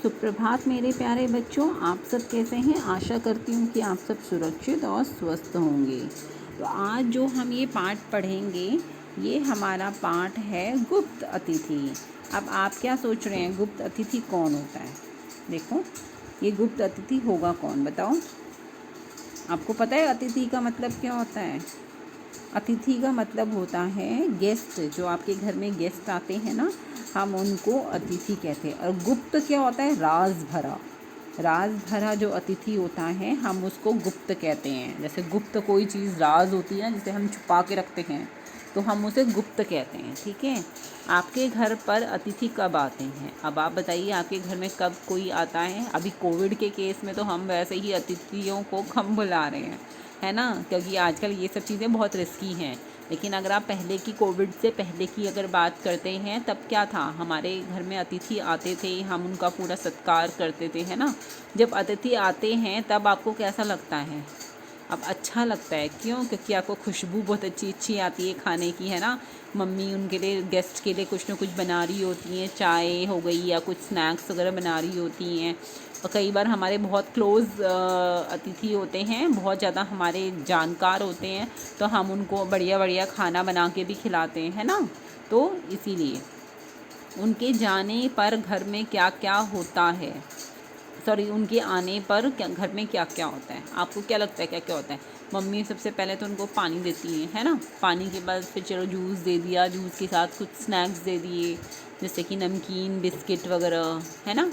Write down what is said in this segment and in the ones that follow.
सुप्रभात मेरे प्यारे बच्चों, आप सब कैसे हैं। आशा करती हूँ कि आप सब सुरक्षित और स्वस्थ होंगे। तो आज जो हम ये पाठ पढ़ेंगे, ये हमारा पाठ है गुप्त अतिथि। अब आप क्या सोच रहे हैं, गुप्त अतिथि कौन होता है? देखो, ये गुप्त अतिथि होगा कौन, बताओ। आपको पता है अतिथि का मतलब क्या होता है? अतिथि का मतलब होता है गेस्ट। जो आपके घर में गेस्ट आते हैं ना, हम उनको अतिथि कहते हैं। और गुप्त क्या होता है? राज भरा। राज भरा जो अतिथि होता है, हम उसको गुप्त कहते हैं। जैसे गुप्त कोई चीज़ राज होती है ना, जिसे हम छुपा के रखते हैं, तो हम उसे गुप्त कहते हैं। ठीक है। आपके घर पर अतिथि कब आते हैं? अब आप बताइए, आपके घर में कब कोई आता है? अभी कोविड के केस में तो हम वैसे ही अतिथियों को कम बुला रहे हैं, है ना, क्योंकि आजकल ये सब चीज़ें बहुत रिस्की हैं। लेकिन अगर आप पहले की, कोविड से पहले की अगर बात करते हैं, तब क्या था? हमारे घर में अतिथि आते थे, हम उनका पूरा सत्कार करते थे, है ना। जब अतिथि आते हैं तब आपको कैसा लगता है? अब अच्छा लगता है। क्यों? क्योंकि आपको खुशबू बहुत अच्छी अच्छी आती है खाने की, है ना। मम्मी उनके लिए, गेस्ट के लिए कुछ ना कुछ बना रही होती हैं, चाय हो गई या कुछ स्नैक्स वगैरह बना रही होती हैं। और कई बार हमारे बहुत क्लोज़ अतिथि होते हैं, बहुत ज़्यादा हमारे जानकार होते हैं, तो हम उनको बढ़िया बढ़िया खाना बना के भी खिलाते हैं, है ना। तो इसीलिए उनके जाने पर घर में क्या क्या होता है, सॉरी, उनके आने पर क्या घर में क्या क्या होता है, आपको क्या लगता है क्या क्या होता है? मम्मी सबसे पहले तो उनको पानी देती है ना। पानी के बाद फिर चलो जूस दे दिया, जूस के साथ कुछ स्नैक्स दे दिए, जैसे कि नमकीन, बिस्किट वगैरह, है ना।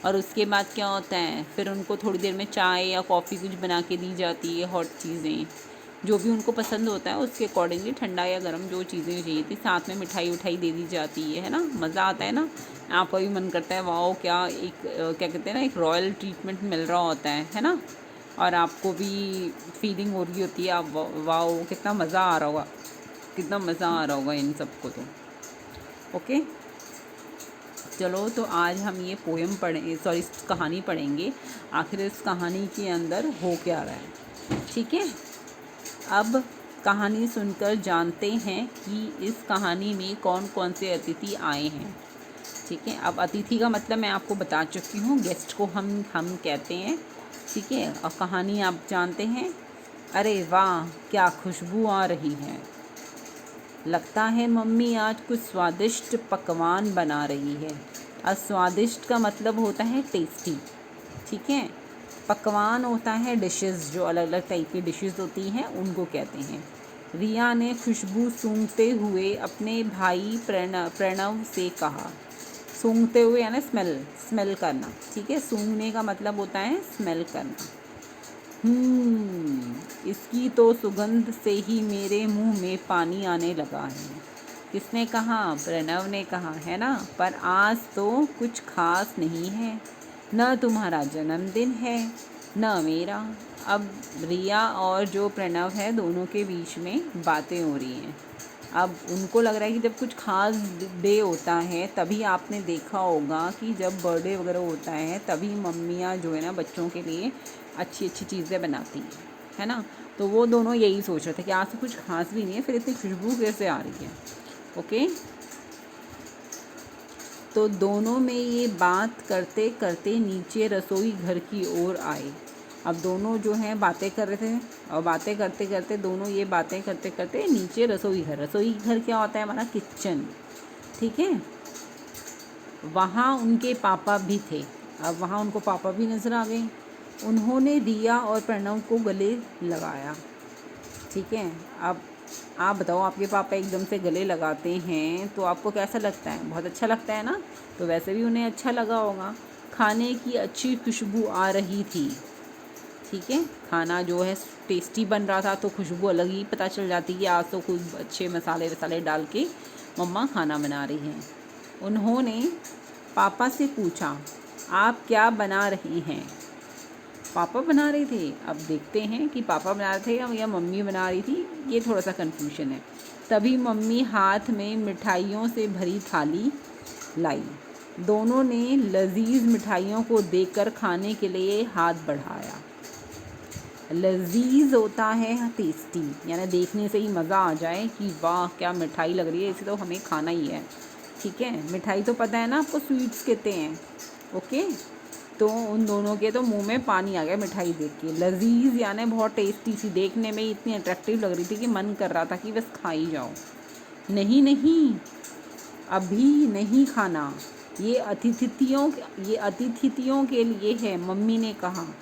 और उसके बाद क्या होता है, फिर उनको थोड़ी देर में चाय या कॉफ़ी कुछ बना के दी जाती है, हॉट चीज़ें जो भी उनको पसंद होता है उसके अकॉर्डिंगली, ठंडा या गर्म जो चीज़ें चाहिए थी। साथ में मिठाई उठाई दे दी जाती है ना। मज़ा आता है ना। आपका भी मन करता है, वाओ, क्या एक क्या कहते हैं ना, एक रॉयल ट्रीटमेंट मिल रहा होता है ना। और आपको भी फीलिंग हो रही होती है, आप वाओ, कितना मज़ा आ रहा होगा, कितना मज़ा आ रहा होगा इन सबको। तो ओके, चलो, तो आज हम ये पोएम पढ़ें, सॉरी, कहानी पढ़ेंगे। आखिर इस कहानी के अंदर हो क्या रहा है, ठीक है। अब कहानी सुनकर जानते हैं कि इस कहानी में कौन कौन से अतिथि आए हैं। ठीक है। अब अतिथि का मतलब मैं आपको बता चुकी हूँ, गेस्ट को हम कहते हैं। ठीक है। और कहानी आप जानते हैं। अरे वाह, क्या खुशबू आ रही है। लगता है मम्मी आज कुछ स्वादिष्ट पकवान बना रही है। अब स्वादिष्ट का मतलब होता है टेस्टी। ठीक है। पकवान होता है डिशेस, जो अलग अलग टाइप की डिशेस होती हैं उनको कहते हैं। रिया ने खुशबू सूंघते हुए अपने भाई प्रणव से कहा। सूंघते हुए यानी स्मेल करना। ठीक है। सूंघने का मतलब होता है स्मेल करना। इसकी तो सुगंध से ही मेरे मुंह में पानी आने लगा है। किसने कहा? प्रणव ने कहा, है ना। पर आज तो कुछ खास नहीं है, न तुम्हारा जन्मदिन है न मेरा। अब रिया और जो प्रणव है, दोनों के बीच में बातें हो रही हैं। अब उनको लग रहा है कि जब कुछ खास डे होता है, तभी आपने देखा होगा कि जब बर्थडे वगैरह होता है, तभी मम्मियाँ जो है ना, बच्चों के लिए अच्छी अच्छी चीज़ें बनाती हैं, है ना। तो वो दोनों यही सोच रहे थे कि आज तो कुछ खास भी नहीं है, फिर इतनी खुशबू कैसे आ रही है। ओके। तो दोनों में ये बात करते करते नीचे रसोई घर की ओर आए। अब दोनों जो हैं बातें कर रहे थे, और बातें करते करते दोनों ये बातें करते करते नीचे रसोई घर क्या होता है? हमारा किचन। ठीक है। वहाँ उनके पापा भी थे। अब वहाँ उनको पापा भी नज़र आ गए। उन्होंने रिया और प्रणव को गले लगाया। ठीक है। अब आप बताओ, आपके पापा एकदम से गले लगाते हैं तो आपको कैसा लगता है? बहुत अच्छा लगता है ना। तो वैसे भी उन्हें अच्छा लगा होगा। खाने की अच्छी खुशबू आ रही थी। ठीक है। खाना जो है टेस्टी बन रहा था, तो खुशबू अलग ही पता चल जाती कि आज तो कुछ अच्छे मसाले वसाले डाल के मम्मा खाना बना रही हैं। उन्होंने पापा से पूछा, आप क्या बना रही हैं? पापा बना रहे थे। अब देखते हैं कि पापा बना रहे थे या मम्मी बना रही थी, ये थोड़ा सा कन्फ्यूजन है। तभी मम्मी हाथ में मिठाइयों से भरी थाली लाई। दोनों ने लजीज मिठाइयों को देखकर खाने के लिए हाथ बढ़ाया। लजीज होता है टेस्टी, यानी देखने से ही मज़ा आ जाए कि वाह क्या मिठाई लग रही है, इसे तो हमें खाना ही है। ठीक है। मिठाई तो पता है ना आपको, स्वीट्स कहते हैं। ओके। तो उन दोनों के तो मुंह में पानी आ गया मिठाई देख के। लजीज यानी बहुत टेस्टी सी, देखने में इतनी अट्रैक्टिव लग रही थी कि मन कर रहा था कि बस खा ही जाओ। नहीं नहीं, अभी नहीं खाना, ये अतिथियों के लिए है, मम्मी ने कहा।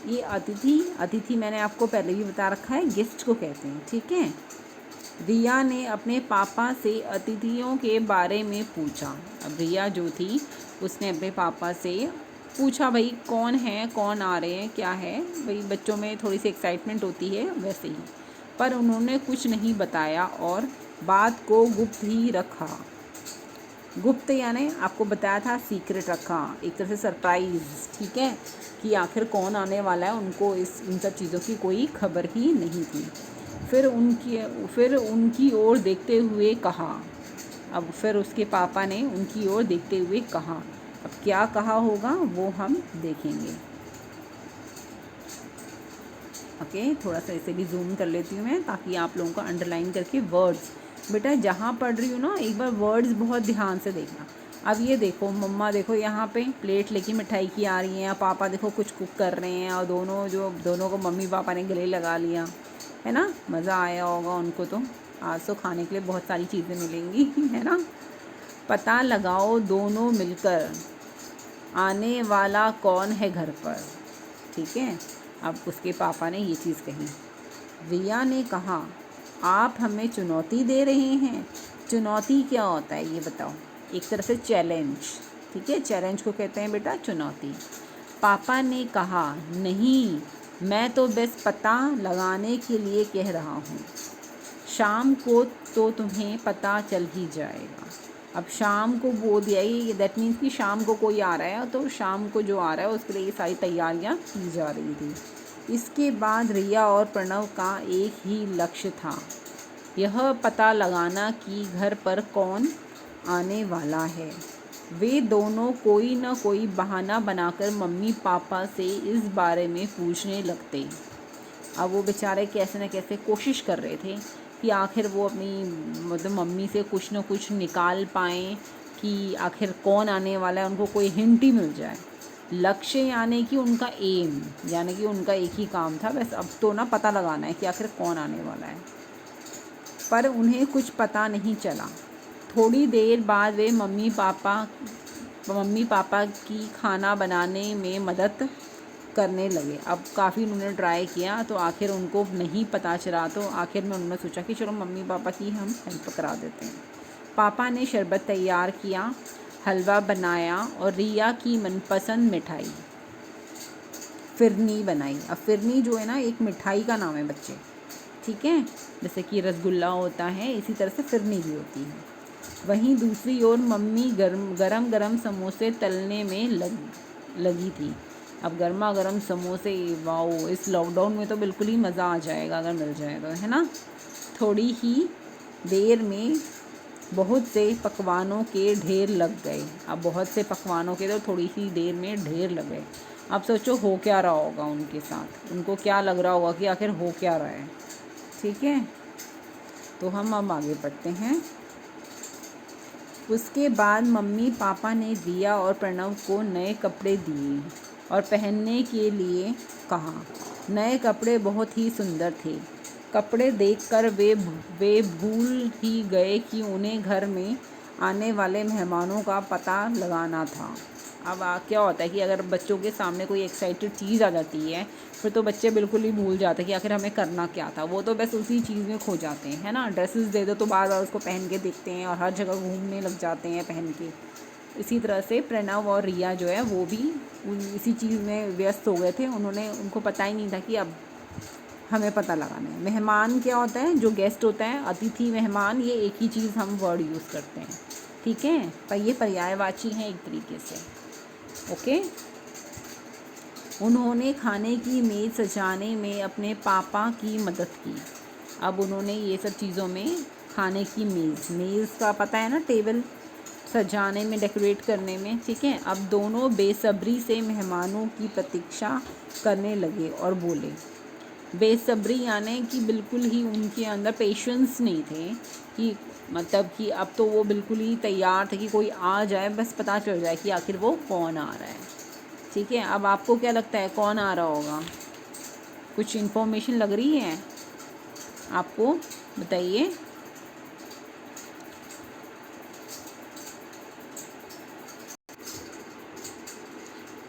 ये अतिथि मैंने आपको पहले भी बता रखा है, गेस्ट को कहते हैं, ठीक है। रिया ने अपने पापा से अतिथियों के बारे में पूछा। अब रिया जो थी उसने अपने पापा से पूछा, भाई कौन है, कौन आ रहे हैं, क्या है। भाई बच्चों में थोड़ी सी एक्साइटमेंट होती है वैसे ही। पर उन्होंने कुछ नहीं बताया और बात को गुप्त ही रखा। गुप्त यानी आपको बताया था, सीक्रेट रखा, एक तरह से सरप्राइज़, ठीक है, कि आखिर कौन आने वाला है उनको इन सब चीज़ों की कोई खबर ही नहीं थी। फिर उनकी ओर देखते हुए कहा। अब फिर उसके पापा ने उनकी ओर देखते हुए कहा। अब क्या कहा होगा वो हम देखेंगे। ओके, थोड़ा सा इसे भी जूम कर लेती हूँ मैं, ताकि आप लोगों को अंडरलाइन करके वर्ड्स, बेटा जहाँ पढ़ रही हूँ ना एक बार वर्ड्स बहुत ध्यान से देखना। अब ये देखो, मम्मा देखो यहाँ पे प्लेट लेके मिठाई की आ रही हैं, पापा देखो कुछ कुक कर रहे हैं, और दोनों को मम्मी पापा ने गले लगा लिया है ना। मज़ा आया होगा उनको, तो आज तो खाने के लिए बहुत सारी चीज़ें मिलेंगी है ना। पता लगाओ दोनों मिलकर, आने वाला कौन है घर पर, ठीक है। अब उसके पापा ने ये चीज़ कही। रिया ने कहा, आप हमें चुनौती दे रहे हैं। चुनौती क्या होता है ये बताओ। एक तरह से चैलेंज, ठीक है, चैलेंज को कहते हैं बेटा चुनौती। पापा ने कहा, नहीं, मैं तो बस पता लगाने के लिए कह रहा हूँ। शाम को तो तुम्हें पता चल ही जाएगा। अब शाम को बोल दिया, ये दैट मीन्स कि शाम को कोई आ रहा है, तो शाम को जो आ रहा है उसके लिए ये सारी तैयारियां की जा रही थी। इसके बाद रिया और प्रणव का एक ही लक्ष्य था, यह पता लगाना कि घर पर कौन आने वाला है। वे दोनों कोई न कोई बहाना बनाकर मम्मी पापा से इस बारे में पूछने लगते। अब वो बेचारे कैसे न कैसे कोशिश कर रहे थे कि आखिर वो अपनी मतलब मम्मी से कुछ न कुछ निकाल पाएँ कि आखिर कौन आने वाला है, उनको कोई हिंट ही मिल जाए। लक्ष्य यानी कि उनका एम, यानी कि उनका एक ही काम था, बस अब तो ना पता लगाना है कि आखिर कौन आने वाला है। पर उन्हें कुछ पता नहीं चला। थोड़ी देर बाद वे मम्मी पापा की खाना बनाने में मदद करने लगे। अब काफ़ी उन्होंने ट्राई किया, तो आखिर उनको नहीं पता चला, तो आखिर में उन्होंने सोचा कि चलो मम्मी पापा की हम हेल्प करा देते हैं। पापा ने शरबत तैयार किया, हलवा बनाया और रिया की मनपसंद मिठाई फिरनी बनाई। अब फिरनी जो है ना एक मिठाई का नाम है बच्चे, ठीक है, जैसे कि रसगुल्ला होता है, इसी तरह से फिरनी भी होती है। वहीं दूसरी ओर मम्मी गरम गरम समोसे तलने में लगी थी। अब गर्मा गर्म समोसे, वाओ, इस लॉकडाउन में तो बिल्कुल ही मज़ा आ जाएगा अगर मिल जाए तो, है ना। थोड़ी ही देर में बहुत से पकवानों के ढेर लग गए। अब बहुत से पकवानों के तो थोड़ी ही देर में ढेर लग गए। अब सोचो हो क्या रहा होगा उनके साथ, उनको क्या लग रहा होगा कि आखिर हो क्या रहा है, ठीक है। तो हम अब आगे बढ़ते हैं। उसके बाद मम्मी पापा ने रिया और प्रणव को नए कपड़े दिए और पहनने के लिए कहा। नए कपड़े बहुत ही सुंदर थे। कपड़े देखकर वे भूल ही गए कि उन्हें घर में आने वाले मेहमानों का पता लगाना था। अब क्या होता है कि अगर बच्चों के सामने कोई एक्साइटेड चीज़ आ जाती है, फिर तो बच्चे बिल्कुल ही भूल जाते हैं कि आखिर हमें करना क्या था। वो तो बस उसी चीज़ में खो जाते हैं, है ना। ड्रेसेस दे दो तो बार बार उसको पहन के देखते हैं और हर जगह घूमने लग जाते हैं पहन के। इसी तरह से प्रणव और रिया जो है वो भी इसी चीज़ में व्यस्त हो गए थे। उनको पता ही नहीं था कि अब हमें पता लगाना है। मेहमान क्या होता है, जो गेस्ट होता है, अतिथि, मेहमान, ये एक ही चीज़ हम वर्ड यूज़ करते हैं, ठीक है, पर ये पर्यायवाची हैं एक तरीके से, ओके। उन्होंने खाने की मेज़ सजाने में अपने पापा की मदद की। अब उन्होंने ये सब चीज़ों में खाने की मेज़ का पता है ना, टेबल सजाने में, डेकोरेट करने में, ठीक है। अब दोनों बेसब्री से मेहमानों की प्रतीक्षा करने लगे और बोले। बेसब्री यानी कि बिल्कुल ही उनके अंदर पेशेंस नहीं थे कि मतलब कि अब तो वो बिल्कुल ही तैयार थे कि कोई आ जाए, बस पता चल जाए कि आखिर वो कौन आ रहा है। ठीक है, अब आपको क्या लगता है कौन आ रहा होगा? कुछ इन्फॉर्मेशन लग रही है आपको? बताइए।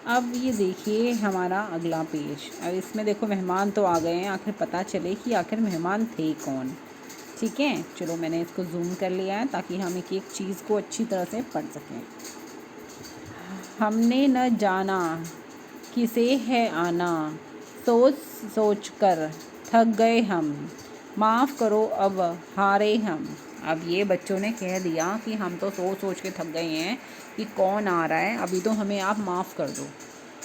अब ये देखिए हमारा अगला पेज। अब इसमें देखो मेहमान तो आ गए हैं, आखिर पता चले कि आखिर मेहमान थे कौन। ठीक है, चलो मैंने इसको जूम कर लिया है ताकि हम एक एक चीज़ को अच्छी तरह से पढ़ सकें। हमने न जाना किसे है आना, सोच सोच कर थक गए हम, माफ़ करो अब हारे हम। अब ये बच्चों ने कह दिया कि हम तो सोच सोच के थक गए हैं कि कौन आ रहा है, अभी तो हमें आप माफ़ कर दो,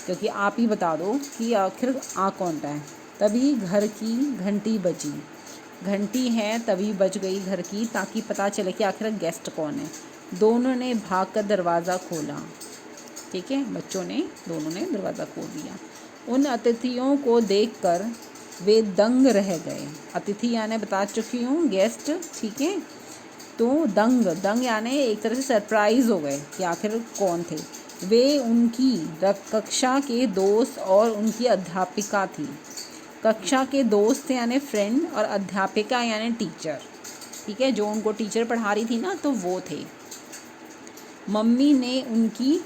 क्योंकि आप ही बता दो कि आखिर आ कौन रहा है। तभी घर की घंटी बजी, घंटी है तभी बज गई घर की, ताकि पता चले कि आखिर गेस्ट कौन है। दोनों ने भागकर दरवाज़ा खोला। ठीक है, बच्चों ने दोनों ने दरवाज़ा खोल दिया। उन अतिथियों को देखकर वे दंग रह गए। अतिथि यानी बता चुकी हूँ गेस्ट। ठीक है, तो दंग दंग यानी एक तरह से सरप्राइज़ हो गए कि आखिर कौन थे। वे उनकी कक्षा के दोस्त और उनकी अध्यापिका थी। कक्षा के दोस्त थे यानी फ्रेंड, और अध्यापिका यानी टीचर। ठीक है, जो उनको टीचर पढ़ा रही थी ना, तो वो थे। मम्मी ने उनकी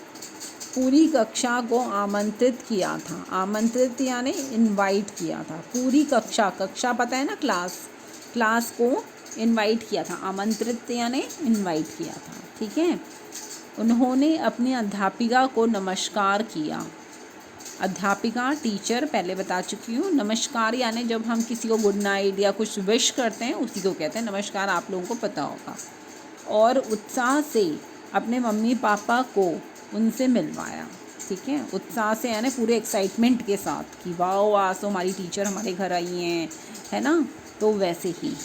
पूरी कक्षा को आमंत्रित किया था। आमंत्रित यानी इनवाइट किया था। पूरी कक्षा, कक्षा पता है ना क्लास, क्लास को इनवाइट किया था। आमंत्रित यानी इनवाइट किया था। ठीक है, उन्होंने अपनी अध्यापिका को नमस्कार किया। अध्यापिका टीचर पहले बता चुकी हूँ। नमस्कार यानी जब हम किसी को गुड नाइट या कुछ विश करते हैं, उसी को कहते हैं नमस्कार, आप लोगों को पता होगा। और उत्साह से अपने मम्मी पापा को उनसे मिलवाया। ठीक है, उत्साह से यानी पूरे एक्साइटमेंट के साथ कि वाओ आज तो हमारी टीचर हमारे घर आई हैं, है ना। तो वैसे ही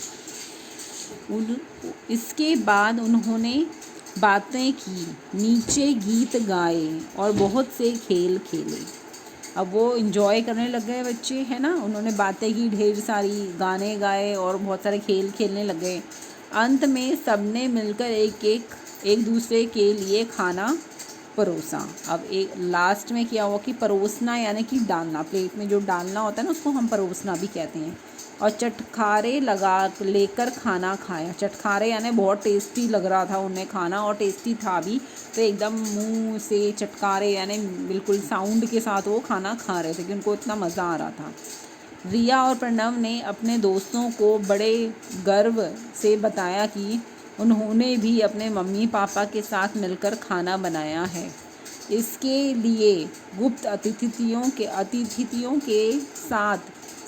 इसके बाद उन्होंने बातें की, नीचे गीत गाए और बहुत से खेल खेले। अब वो इन्जॉय करने लग गए बच्चे, है ना। उन्होंने बातें की, ढेर सारी गाने गाए और बहुत सारे खेल खेलने लग गए। अंत में सबने मिलकर एक दूसरे के लिए खाना परोसा। अब एक लास्ट में क्या हुआ कि परोसना यानी कि डालना, प्लेट में जो डालना होता है ना, उसको हम परोसना भी कहते हैं। और चटखारे लगा लेकर खाना खाया। चटखारे यानी बहुत टेस्टी लग रहा था उन्हें खाना, और टेस्टी था भी, तो एकदम मुंह से चटकारे यानी बिल्कुल साउंड के साथ वो खाना खा रहे थे कि उनको इतना मज़ा आ रहा था। रिया और प्रणव ने अपने दोस्तों को बड़े गर्व से बताया कि उन्होंने भी अपने मम्मी पापा के साथ मिलकर खाना बनाया है। इसके लिए गुप्त अतिथियों के साथ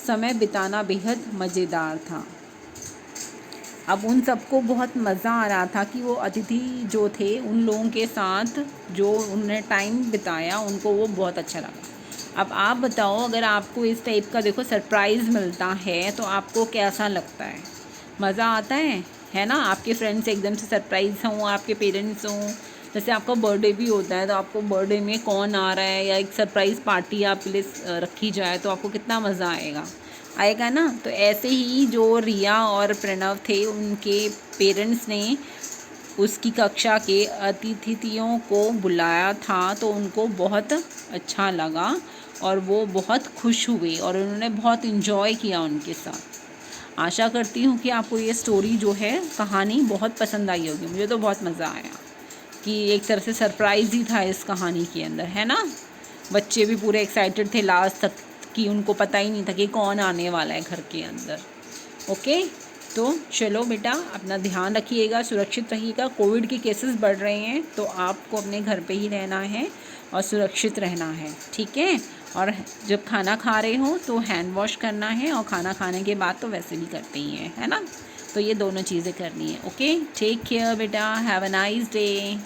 समय बिताना बेहद मज़ेदार था। अब उन सबको बहुत मज़ा आ रहा था कि वो अतिथि जो थे उन लोगों के साथ जो उन्होंने टाइम बिताया, उनको वो बहुत अच्छा लगा। अब आप बताओ, अगर आपको इस टाइप का देखो सरप्राइज़ मिलता है तो आपको कैसा लगता है? मज़ा आता है ना। आपके फ्रेंड्स एकदम से सरप्राइज़ हों, आपके पेरेंट्स हों, जैसे आपका बर्थडे भी होता है तो आपको बर्थडे में कौन आ रहा है, या एक सरप्राइज़ पार्टी आपके लिए रखी जाए तो आपको कितना मज़ा आएगा ना। तो ऐसे ही जो रिया और प्रणव थे, उनके पेरेंट्स ने उसकी कक्षा के अतिथियों को बुलाया था, तो उनको बहुत अच्छा लगा और वो बहुत खुश हुए और उन्होंने बहुत इन्जॉय किया उनके साथ। आशा करती हूँ कि आपको ये स्टोरी जो है, कहानी बहुत पसंद आई होगी। मुझे तो बहुत मज़ा आया कि एक तरह से सरप्राइज़ ही था इस कहानी के अंदर, है ना। बच्चे भी पूरे एक्साइटेड थे लास्ट तक कि उनको पता ही नहीं था कि कौन आने वाला है घर के अंदर। ओके, तो चलो बेटा, अपना ध्यान रखिएगा, सुरक्षित रहिएगा। कोविड के केसेस बढ़ रहे हैं तो आपको अपने घर पे ही रहना है और सुरक्षित रहना है। ठीक है, और जब खाना खा रहे हो तो हैंड वॉश करना है, और खाना खाने के बाद तो वैसे भी करते ही हैं, है ना। तो ये दोनों चीज़ें करनी है। ओके, टेक केयर बेटा, हैव अ नाइस डे।